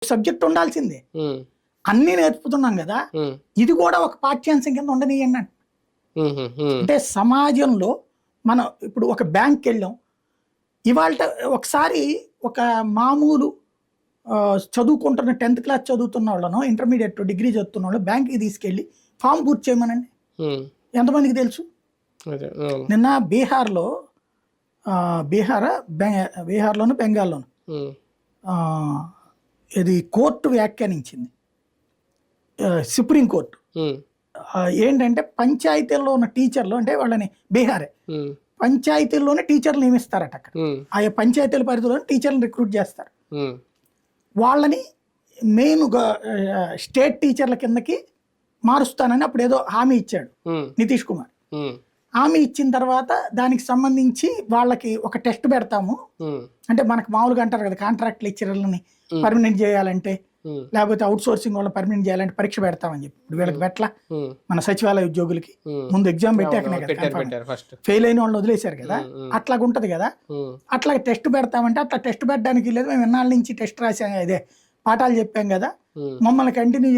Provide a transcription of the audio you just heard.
Subject ఉండాల్సిందే. ఉమ్, అన్నీ నేర్పుతున్నాం కదా, ఉమ్, ఇది కూడా ఒక పాఠ్యాంశం కింద ఉండనియండి అంటే. ఉమ్, ఉమ్, అంటే సమాజంలో మనం ఇప్పుడు ఒక బ్యాంక్కి వెళ్ళాం ఇవాళ, ఒకసారి ఒక మామూలు చదువుకుంటున్న 10th క్లాస్ చదువుతున్న వాళ్ళను, ఇంటర్మీడియట్ డిగ్రీ చదువుతున్న వాళ్ళు బ్యాంక్కి తీసుకెళ్ళి ఫామ్ పూర్తి చేయమనండి, ఉమ్, ఎంతమందికి తెలుసు? అదే, అవును. నిన్న బీహార్లో బీహార్లోను బెంగాల్లోను ఉమ్, ఆ, ఇది కోర్టు వ్యాఖ్యానించింది, సుప్రీంకోర్టు. ఉమ్, ఏంటంటే పంచాయతీల్లో ఉన్న టీచర్లు, అంటే వాళ్ళని బీహారే ఉమ్, పంచాయతీల్లోనే టీచర్లు నియమిస్తారట అక్కడ. ఉమ్, ఆయా పంచాయతీల పరిధిలోనే టీచర్లను రిక్రూట్ చేస్తారు. ఉమ్, వాళ్ళని మెయిన్ స్టేట్ టీచర్ల కిందకి మారుస్తానని అప్పుడు ఏదో హామీ ఇచ్చాడు ఉమ్, నితీష్ కుమార్. ఉమ్, హామీ ఇచ్చిన తర్వాత దానికి సంబంధించి వాళ్ళకి ఒక టెస్ట్ పెడతాము, ఉమ్, అంటే మనకు మామూలుగా అంటారు కదా కాంట్రాక్ట్ లెక్చరర్లని Hmm. పర్మనెంట్ చేయాలంటే, ఉమ్, లేకపోతే అవుట్ సోర్సింగ్ వాళ్ళని పర్మనెంట్ చేయాలంటే పరీక్ష పెడతామని చెప్పి. ఇప్పుడు వీళ్ళకి పెట్ల ఉమ్, మన సచివాలయ ఉద్యోగులకి ఉమ్, ముందు ఎగ్జామ్ అవును, పెట్టాకనే కదా పెట్టారు confirm. పెట్టారు ఫస్ట్. ఫెయిల్ అయిన వాళ్ళని వదిలేశారు కదా, అట్లాగ ఉంటది కదా. ఉమ్, అట్లా టెస్ట్ పెడతామంటే అట్లా టెస్ట్ పెట్టడానికి లేదు, మేము ఎన్నాళ్ళ నుంచి టెస్ట్ రాసాం, ఇదే పాఠాలు చెప్పాం కదా, ఉమ్. మమ్మల్ని కంటిన్యూ